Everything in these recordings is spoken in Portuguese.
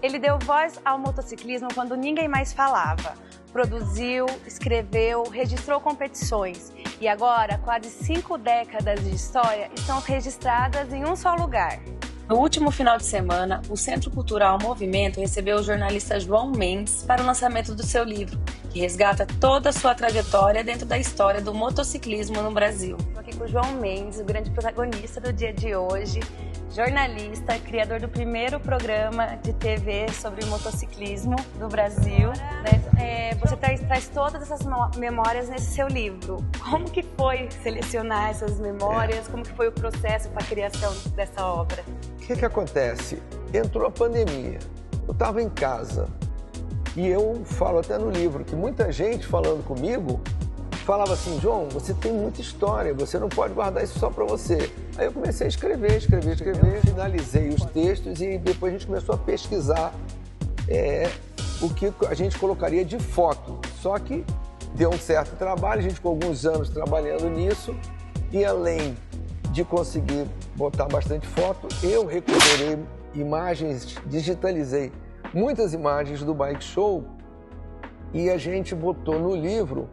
Ele deu voz ao motociclismo quando ninguém mais falava. Produziu, escreveu, registrou competições. E agora, quase 5 décadas de história estão registradas em um só lugar. No último final de semana, o Centro Cultural Movimento recebeu o jornalista João Mendes para o lançamento do seu livro, que resgata toda a sua trajetória dentro da história do motociclismo no Brasil. Estou aqui com o João Mendes, o grande protagonista do dia de hoje, jornalista, criador do primeiro programa de TV sobre motociclismo do Brasil. Você traz todas essas memórias nesse seu livro. Como que foi selecionar essas memórias? Como que foi o processo para a criação dessa obra? O que acontece? Entrou a pandemia, eu estava em casa e eu falo até no livro que muita gente falando comigo falava assim: João, você tem muita história, você não pode guardar isso só para você. Aí eu comecei a escrever, finalizei os textos e depois a gente começou a pesquisar o que a gente colocaria de foto. Só que deu um certo trabalho, a gente ficou alguns anos trabalhando nisso e além de conseguir botar bastante foto, eu recuperei imagens, digitalizei muitas imagens do Bike Show e a gente botou no livro,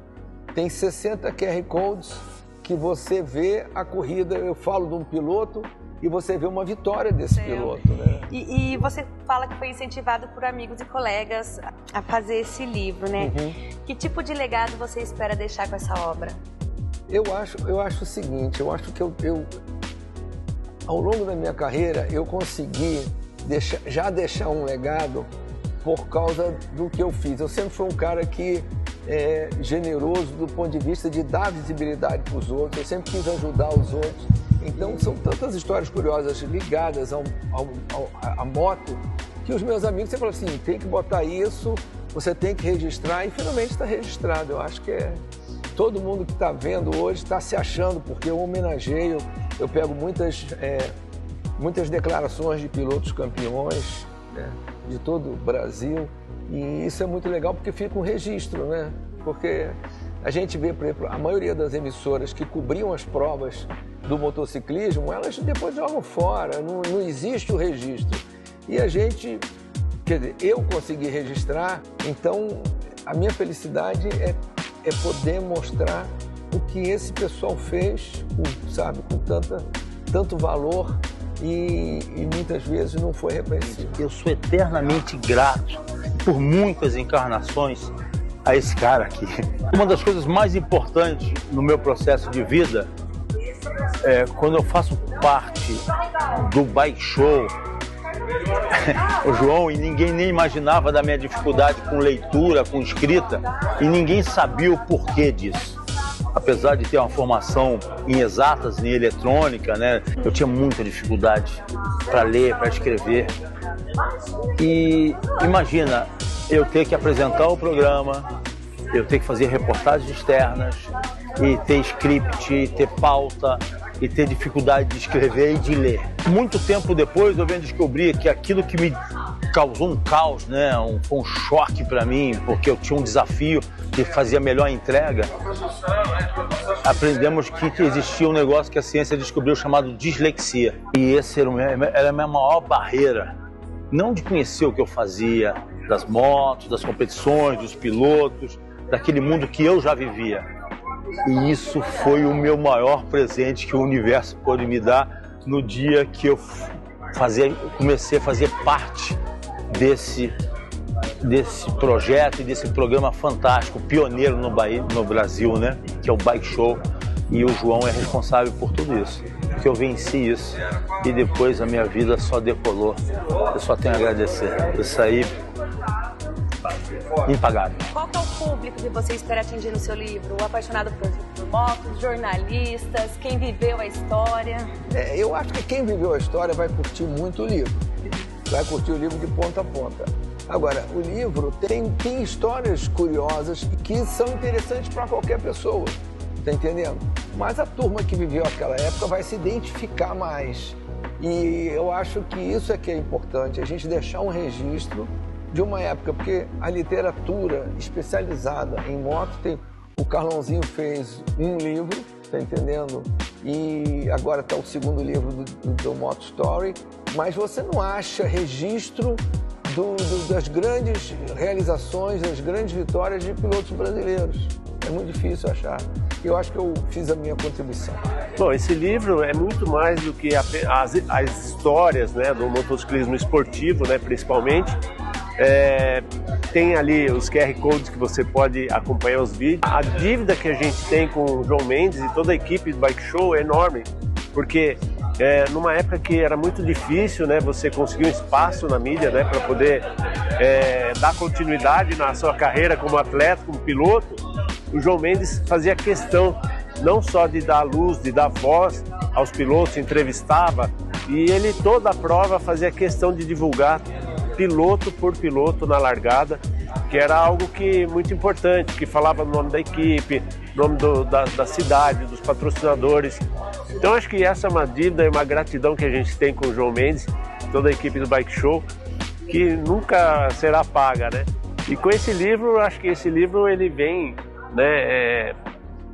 tem 60 QR Codes que você vê a corrida, eu falo de um piloto e você vê uma vitória desse piloto, né? E você fala que foi incentivado por amigos e colegas a fazer esse livro, né? Uhum. Que tipo de legado você espera deixar com essa obra? Eu acho o seguinte, eu acho que eu ao longo da minha carreira, eu consegui deixar um legado por causa do que eu fiz. Eu sempre fui um cara que é generoso do ponto de vista de dar visibilidade para os outros, eu sempre quis ajudar os outros. Então, são tantas histórias curiosas ligadas à moto que os meus amigos sempre falam assim, tem que botar isso, você tem que registrar e finalmente está registrado. Eu acho que todo mundo que está vendo hoje está se achando, porque eu homenageio, eu pego muitas declarações de pilotos campeões, né, de todo o Brasil, e isso é muito legal porque fica um registro, né? Porque a gente vê, por exemplo, a maioria das emissoras que cobriam as provas do motociclismo, elas depois jogam fora, não existe o registro. E a gente, quer dizer, eu consegui registrar, então a minha felicidade é poder mostrar o que esse pessoal fez, com tanto valor e muitas vezes não foi reconhecido. Eu sou eternamente grato por muitas encarnações a esse cara aqui. Uma das coisas mais importantes no meu processo de vida é quando eu faço parte do Bike Show. O João, e ninguém nem imaginava da minha dificuldade com leitura, com escrita, e ninguém sabia o porquê disso. Apesar de ter uma formação em exatas, em eletrônica, né, eu tinha muita dificuldade para ler, para escrever. E imagina, eu ter que apresentar o programa, eu ter que fazer reportagens externas, e ter script, ter pauta, e ter dificuldade de escrever e de ler. Muito tempo depois eu venho descobrir que aquilo que me causou um caos, né, foi um choque para mim, porque eu tinha um desafio de fazer a melhor entrega. Aprendemos que existia um negócio que a ciência descobriu chamado dislexia. E esse era a minha maior barreira. Não de conhecer o que eu fazia, das motos, das competições, dos pilotos, daquele mundo que eu já vivia. E isso foi o meu maior presente que o universo pôde me dar no dia que eu comecei a fazer parte desse projeto e desse programa fantástico, pioneiro no Brasil, né? Que é o Bike Show. E o João é responsável por tudo isso. Que eu venci isso e depois a minha vida só decolou. Eu só tenho a agradecer. Isso aí, impagável. Qual que é o público que você espera atingir no seu livro? O apaixonado por motos, jornalistas, quem viveu a história? Eu acho que quem viveu a história vai curtir muito o livro. Vai curtir o livro de ponta a ponta. Agora, o livro tem histórias curiosas que são interessantes para qualquer pessoa. Tá entendendo? Mas a turma que viveu aquela época vai se identificar mais. E eu acho que isso é que é importante, a gente deixar um registro de uma época, porque a literatura especializada em moto o Carlãozinho fez um livro, tá entendendo? E agora está o segundo livro do Moto Story, mas você não acha registro das grandes realizações, das grandes vitórias de pilotos brasileiros. É muito difícil achar. Eu acho que eu fiz a minha contribuição. Bom, esse livro é muito mais do que as histórias, né, do motociclismo esportivo, né, principalmente. Tem ali os QR Codes que você pode acompanhar os vídeos. A dívida que a gente tem com o João Mendes e toda a equipe do Bike Show é enorme, porque numa época que era muito difícil, né, você conseguir um espaço na mídia, né, para poder dar continuidade na sua carreira como atleta, como piloto, o João Mendes fazia questão não só de dar luz, de dar voz aos pilotos, entrevistava, e ele toda a prova fazia questão de divulgar piloto por piloto na largada, que era algo muito importante, que falava o nome da equipe, nome da cidade, dos patrocinadores. Então acho que essa é uma dívida e uma gratidão que a gente tem com o João Mendes, toda a equipe do Bike Show, que nunca será paga, né? E com esse livro, acho que esse livro ele vem, né,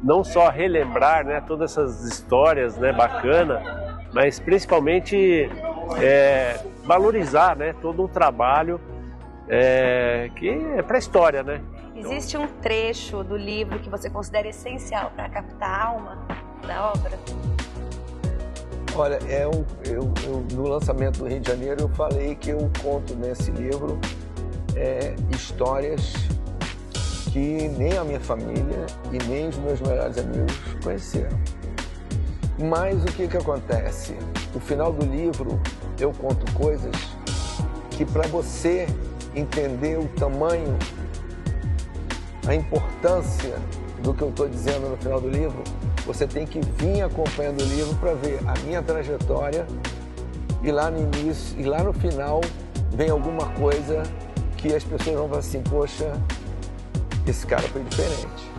não só relembrar, né, todas essas histórias, né, bacana, mas principalmente valorizar, né, todo um trabalho que é para a história, né? Existe um trecho do livro que você considera essencial para captar a alma da obra? Olha, no lançamento do Rio de Janeiro eu falei que eu conto nesse livro histórias que nem a minha família e nem os meus melhores amigos conheceram. Mas o que acontece? No final do livro eu conto coisas que, para você entender o tamanho, a importância do que eu estou dizendo no final do livro, você tem que vir acompanhando o livro para ver a minha trajetória, e lá no início e lá no final vem alguma coisa que as pessoas vão falar assim: poxa, esse cara foi diferente.